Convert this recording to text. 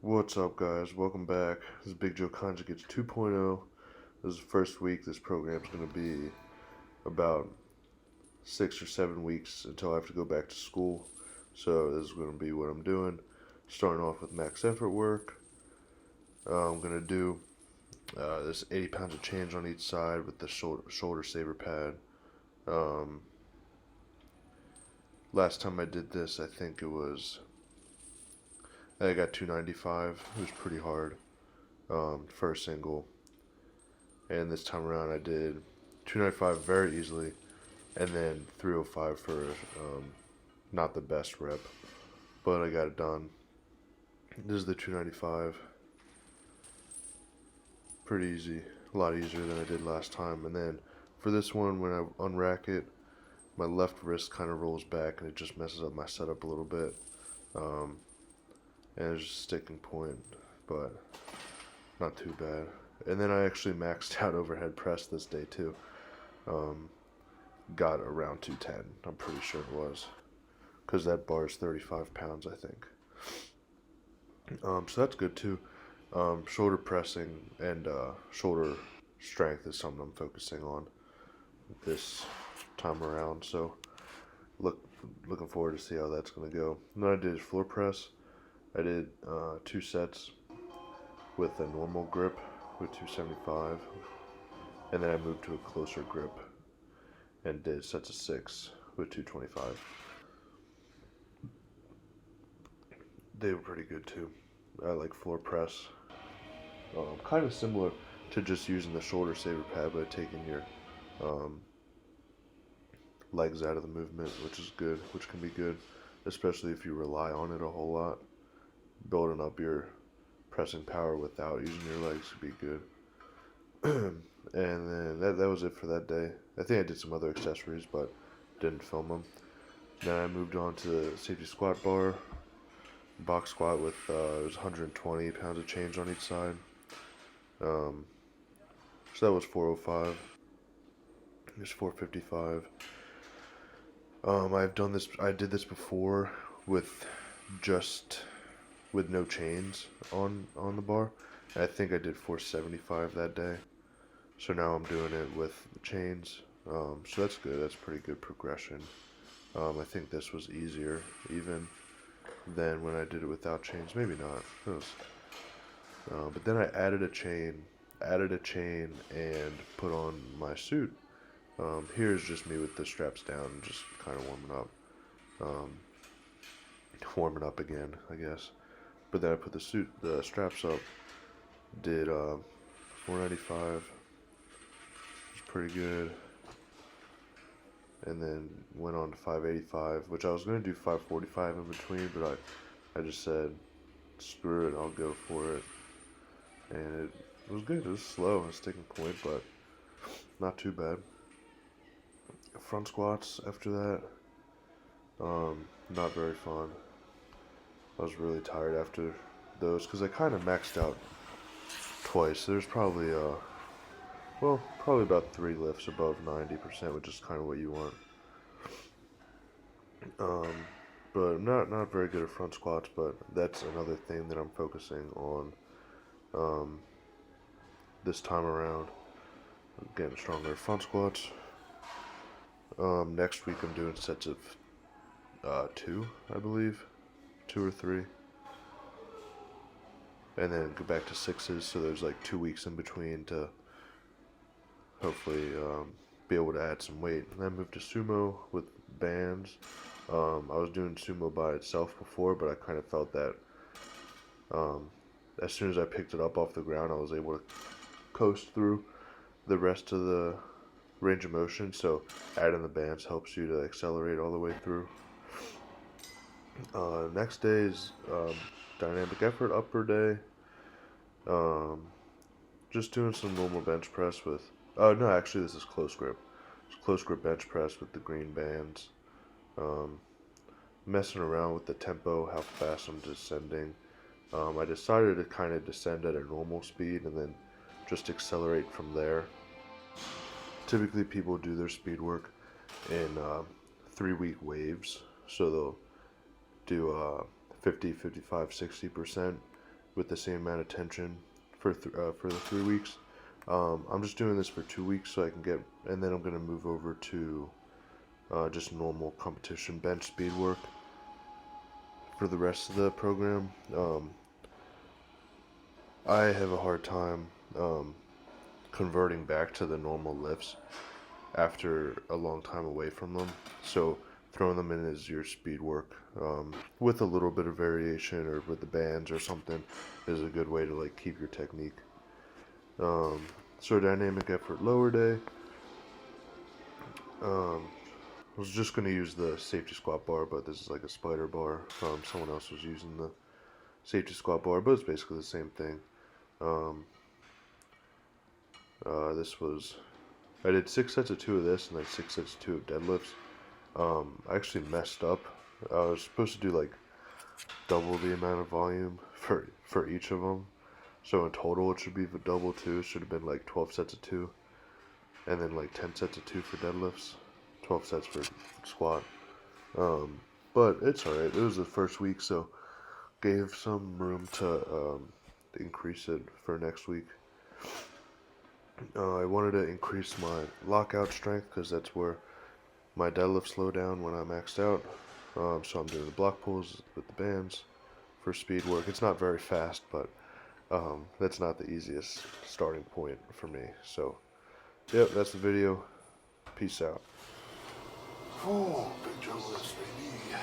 What's up, guys? Welcome back. This is BigJoeConjugates 2.0. This is the first week. This program's going to be about 6 or 7 weeks until I have to go back to school. So this is going to be what I'm doing. Starting off with max effort work. I'm going to do this 80 pounds of change on each side with the shoulder saver pad. Last time I did this, I got 295. It was pretty hard for a single. And this time around I did 295 very easily, and then 305 for not the best rep, but I got it done. This is the 295. Pretty easy, a lot easier than I did last time. And then for this one, when I unrack it, my left wrist kind of rolls back and it just messes up my setup a little bit. And it's just a sticking point, but not too bad. And then I actually maxed out overhead press this day too. Got around 210, I'm pretty sure it was, because that bar is 35 pounds, I think. So that's good too. Shoulder pressing and shoulder strength is something I'm focusing on this time around. So looking forward to see how that's gonna go. And then I did floor press. I did 2 sets with a normal grip with 275, and then I moved to a closer grip and did sets of 6 with 225. They were pretty good too. I like floor press. Kind of similar to just using the shoulder saver pad, but taking your legs out of the movement, which can be good, especially if you rely on it a whole lot. Building up your pressing power without using your legs would be good. And then that was it for that day. I think I did some other accessories, but didn't film them. Then I moved on to the safety squat bar. Box squat with it was 120 pounds of change on each side. So that was 405. Here's 455. I did this before with no chains on the bar. And I think I did 475 that day. So now I'm doing it with the chains. So that's good. That's pretty good progression. I think this was easier even than when I did it without chains. Maybe not. Who knows? But then I added a chain and put on my suit. Here's just me with the straps down, just kind of warming up again, I guess. But then I put the straps up, did 495, which was pretty good, and then went on to 585, which I was going to do 545 in between, but I just said, screw it, I'll go for it. And it was good. It was slow, a sticking point, but not too bad. Front squats after that, not very fun. I was really tired after those because I kind of maxed out twice. There's probably about 3 lifts above 90%, which is kind of what you want. But not very good at front squats, but that's another thing that I'm focusing on this time around. I'm getting stronger at front squats. Next week I'm doing sets of 2, I believe, 2 or 3, and then go back to 6s. So there's like 2 weeks in between to hopefully be able to add some weight. And then I moved to sumo with bands. I was doing sumo by itself before, but I kind of felt that as soon as I picked it up off the ground, I was able to coast through the rest of the range of motion. So adding the bands helps you to accelerate all the way through. Next day is dynamic effort upper day. Just doing some normal bench press with. Oh no, actually this is close grip. It's close grip bench press with the green bands. Messing around with the tempo, how fast I'm descending. I decided to kind of descend at a normal speed and then just accelerate from there. Typically people do their speed work in 3-week waves, so they'll do 50, 55, 60%, with the same amount of tension for the 3 weeks. I'm just doing this for 2 weeks so I can get, and then I'm gonna move over to just normal competition bench speed work for the rest of the program. I have a hard time converting back to the normal lifts after a long time away from them. So throwing them in as your speed work with a little bit of variation or with the bands or something is a good way to like keep your technique. So dynamic effort lower day. I was just going to use the safety squat bar, but this is like a spider bar. Someone else was using the safety squat bar, but it's basically the same thing. I did 6 sets of 2 of this and then 6 sets of 2 of deadlifts. I actually messed up. I was supposed to do like double the amount of volume for each of them. So in total it should be double 2. It should have been like 12 sets of 2. And then like 10 sets of 2 for deadlifts. 12 sets for squat. But it's alright. It was the first week, so gave some room to increase it for next week. I wanted to increase my lockout strength because that's where my deadlifts slow down when I'm maxed out. So I'm doing the block pulls with the bands for speed work. It's not very fast, but that's not the easiest starting point for me. So, yep, that's the video. Peace out. Oh, Big Joe, baby.